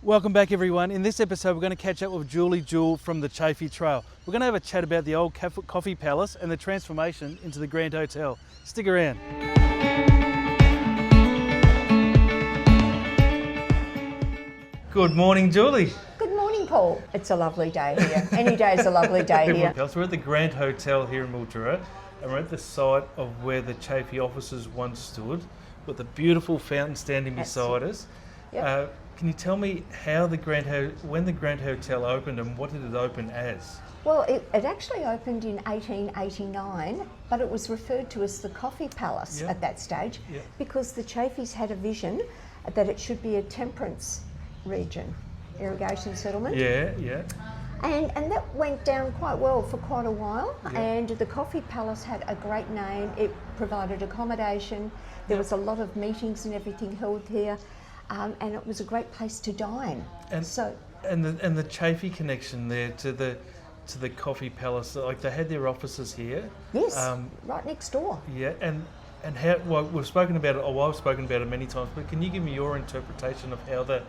Welcome back everyone. In this episode we're going to catch up with Julie Jewell from the Chaffey Trail. We're going to have a chat about the old Coffee Palace and the transformation into the Grand Hotel. Stick around. Good morning, Julie. Good morning, Paul. It's a lovely day here. Any day is a lovely day here. So we're at the Grand Hotel here in Mildura and we're at the site of where the Chaffey offices once stood with a beautiful fountain standing beside us. Yep. Can you tell me how when the Grand Hotel opened and what did it open as? Well, it actually opened in 1889, but it was referred to as the Coffee Palace at that stage because the Chaffeys had a vision that it should be a temperance region, irrigation settlement. And that went down quite well for quite a while, and the Coffee Palace had a great name. It provided accommodation. There was a lot of meetings and everything held here. And it was a great place to dine. And the Chaffey connection there to the Coffee Palace, like they had their offices here. Yes, right next door. Yeah, and how? Well, we've spoken about it. I've spoken about it many times. But can you give me your interpretation of how the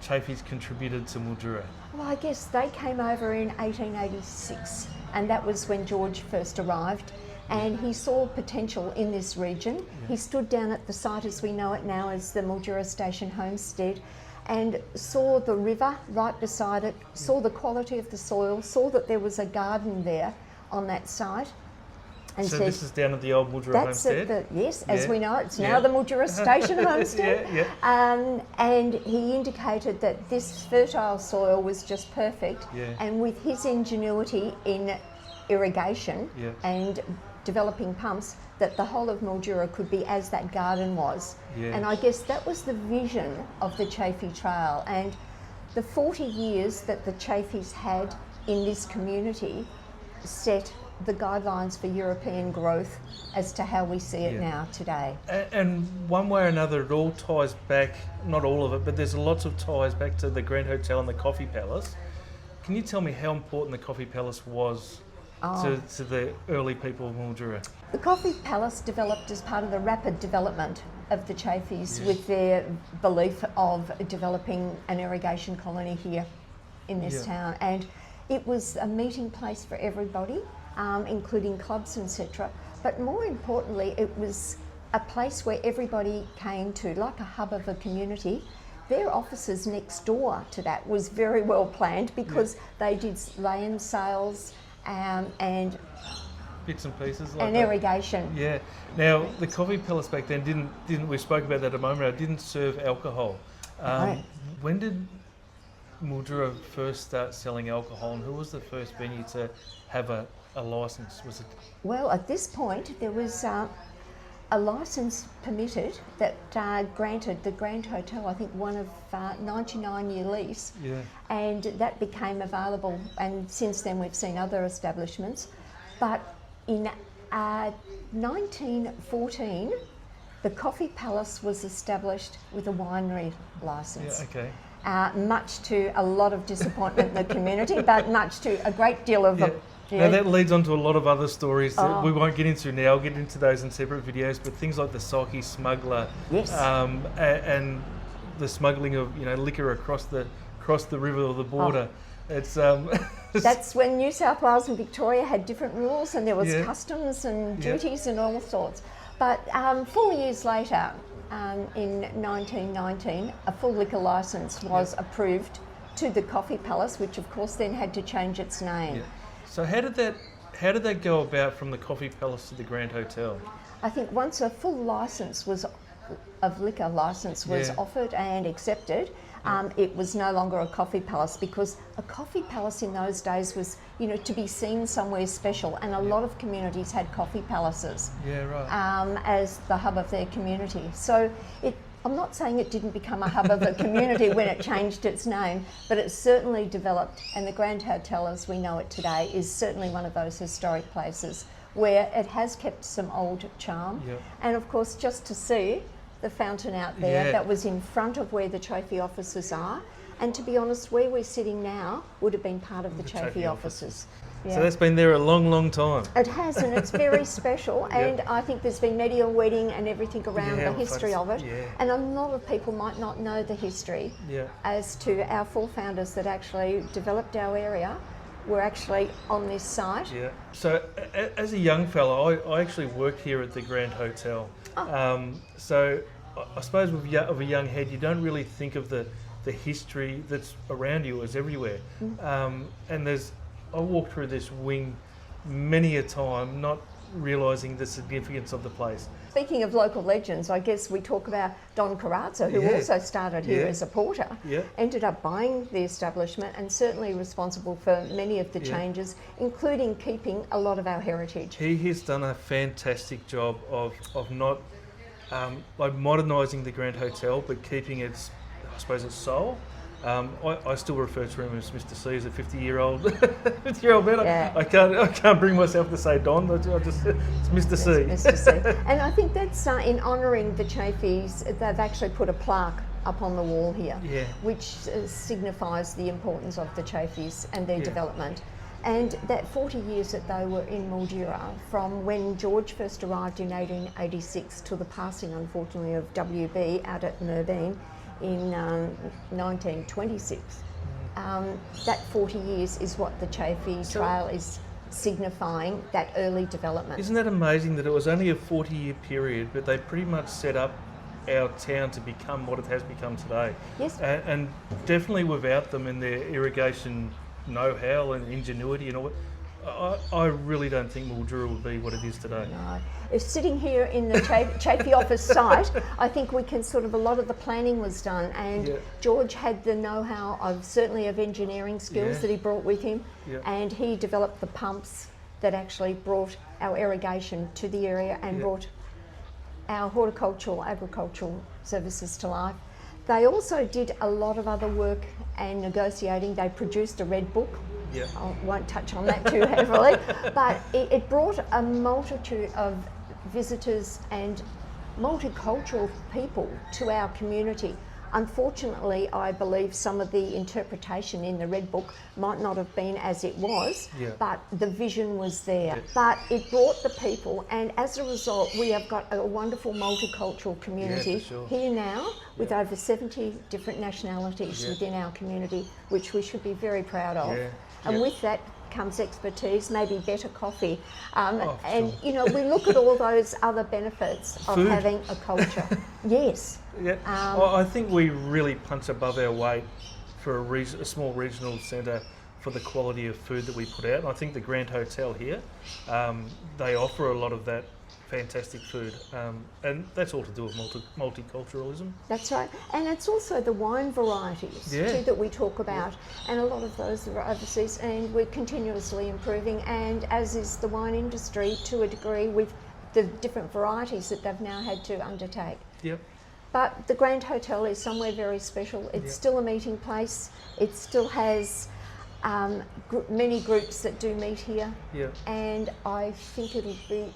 Chaffeys contributed to Mildura? Well, I guess they came over in 1886, and that was when George first arrived. And he saw potential in this region. He stood down at the site as we know it now as the Mildura Station Homestead and saw the river right beside it, saw the quality of the soil, saw that there was a garden there on that site. And so said, this is down at the old Mildura Homestead? Yes, as we know it, it's now the Mildura Station Homestead. And he indicated that this fertile soil was just perfect. And with his ingenuity in irrigation and developing pumps, that the whole of Mildura could be as that garden was. And I guess that was the vision of the Chaffey Trail, and the 40 years that the Chaffeys had in this community set the guidelines for European growth as to how we see it now today. And one way or another it all ties back, not all of it, but there's lots of ties back to the Grand Hotel and the Coffee Palace. Can you tell me how important the Coffee Palace was to the early people of Mildura? The Coffee Palace developed as part of the rapid development of the Chaffeys with their belief of developing an irrigation colony here in this town. And it was a meeting place for everybody, including clubs, etc. But more importantly, it was a place where everybody came to, like a hub of a community. Their offices next door to that was very well planned because they did land sales, and bits and pieces like and that. Irrigation. Yeah. Now the Coffee Palace back then didn't we spoke about that a moment ago, didn't serve alcohol. When did Mildura first start selling alcohol, and who was the first venue to have a licence? Was it? Well, at this point there was a licence permitted that granted the Grand Hotel, I think, one of 99-year lease, and that became available, and since then we've seen other establishments. But in 1914 the Coffee Palace was established with a winery licence. Much to a lot of disappointment in the community, but much to a great deal of Now that leads on to a lot of other stories that we won't get into now. I'll get into those in separate videos, but things like the sake smuggler, and the smuggling of liquor across the river or the border. It's that's when New South Wales and Victoria had different rules, and there was customs and duties and all sorts. But 4 years later, in 1919, a full liquor licence was approved to the Coffee Palace, which of course then had to change its name. So how did that go about from the Coffee Palace to the Grand Hotel? I think once a full license of liquor license was offered and accepted, it was no longer a Coffee Palace, because a Coffee Palace in those days was, to be seen somewhere special, and a lot of communities had Coffee Palaces as the hub of their community. So I'm not saying it didn't become a hub of a community when it changed its name, but it certainly developed, and the Grand Hotel as we know it today is certainly one of those historic places where it has kept some old charm. And of course, just to see the fountain out there that was in front of where the Chaffey offices are, and to be honest, where we're sitting now would have been part of the Chaffey offices. So that's been there a long, long time. It has, and it's very special. And I think there's been medieval wedding and everything around the history of it. Yeah. And a lot of people might not know the history as to our forefounders that actually developed our area were actually on this site. Yeah. So as a young fellow, I actually worked here at the Grand Hotel. So I suppose with a young head, you don't really think of the history that's around you as everywhere. And I walked through this wing many a time, not realising the significance of the place. Speaking of local legends, I guess we talk about Don Carazzo, who also started here as a porter, ended up buying the establishment and certainly responsible for many of the changes, including keeping a lot of our heritage. He has done a fantastic job of not modernising the Grand Hotel, but keeping its soul. I still refer to him as Mr. C as a 50-year-old man. Yeah. I can't bring myself to say Don. It's Mr. C. Mr. C. And I think that's in honouring the Chaffeys. They've actually put a plaque up on the wall here, which signifies the importance of the Chaffeys and their development. And that 40 years that they were in Mildura, from when George first arrived in 1886 to the passing, unfortunately, of WB out at Merbein in 1926. That 40 years is what the Chaffey Trail is signifying, that early development. Isn't that amazing that it was only a 40-year period, but they pretty much set up our town to become what it has become today? Yes. And definitely without them and their irrigation know-how and ingenuity and all, I really don't think Mildura would be what it is today. No. If sitting here in the Chaffey office site, I think we can a lot of the planning was done, and George had the know-how of certainly of engineering skills that he brought with him, and he developed the pumps that actually brought our irrigation to the area and brought our horticultural, agricultural services to life. They also did a lot of other work and negotiating. They produced a red book. I won't touch on that too heavily, but it brought a multitude of visitors and multicultural people to our community. Unfortunately, I believe some of the interpretation in the Red Book might not have been as it was, but the vision was there. But it brought the people, and as a result, we have got a wonderful multicultural community here now, with over 70 different nationalities within our community, which we should be very proud of. And with that comes expertise, maybe better coffee. And, you know, we look at all those other benefits of Food. having a culture. Yes. I think we really punch above our weight for a small regional centre for the quality of food that we put out. And I think the Grand Hotel here, they offer a lot of that fantastic food, and that's all to do with multiculturalism. That's right, and it's also the wine varieties too that we talk about, and a lot of those are overseas, and we're continuously improving, and as is the wine industry to a degree with the different varieties that they've now had to undertake. But the Grand Hotel is somewhere very special. It's still a meeting place. It still has many groups that do meet here, and I think it'll be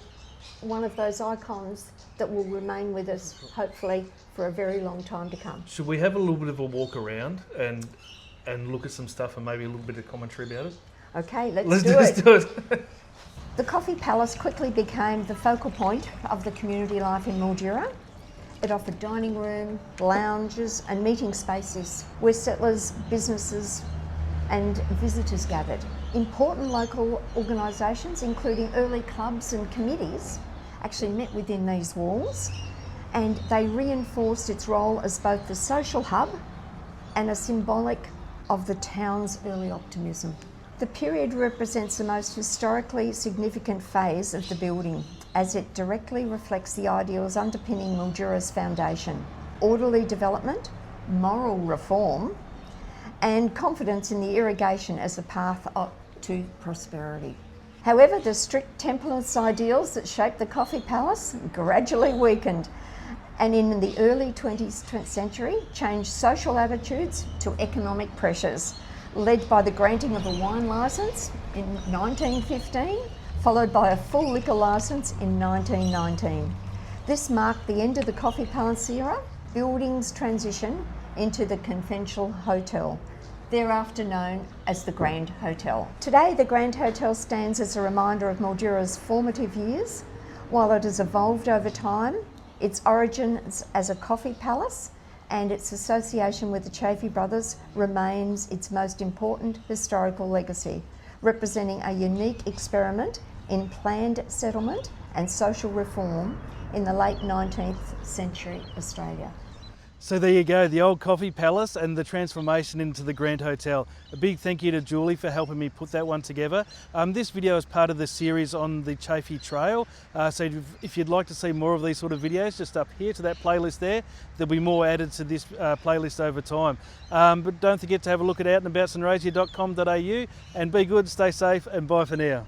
one of those icons that will remain with us, hopefully, for a very long time to come. Should we have a little bit of a walk around and look at some stuff and maybe a little bit of commentary about it? Okay, let's do it. The Coffee Palace quickly became the focal point of the community life in Mildura. It offered dining room, lounges and meeting spaces where settlers, businesses and visitors gathered. Important local organisations, including early clubs and committees, actually met within these walls, and they reinforced its role as both the social hub and a symbolic of the town's early optimism. The period represents the most historically significant phase of the building, as it directly reflects the ideals underpinning Mildura's foundation: orderly development, moral reform, and confidence in the irrigation as a path to prosperity. However, the strict temperance ideals that shaped the Coffee Palace gradually weakened, and in the early 20th century changed social attitudes to economic pressures, led by the granting of a wine licence in 1915, followed by a full liquor licence in 1919. This marked the end of the Coffee Palace era, building's transition into the conventional hotel. thereafter known as the Grand Hotel. Today, the Grand Hotel stands as a reminder of Mildura's formative years. While it has evolved over time, its origins as a coffee palace and its association with the Chaffey brothers remains its most important historical legacy, representing a unique experiment in planned settlement and social reform in the late 19th century Australia. So there you go, the old coffee palace and the transformation into the Grand Hotel. A big thank you to Julie for helping me put that one together. This video is part of the series on the Chaffey Trail. So if you'd like to see more of these sort of videos, just up here to that playlist there. There'll be more added to this playlist over time. But don't forget to have a look at outandaboutssunraysia.com.au and be good, stay safe, and bye for now.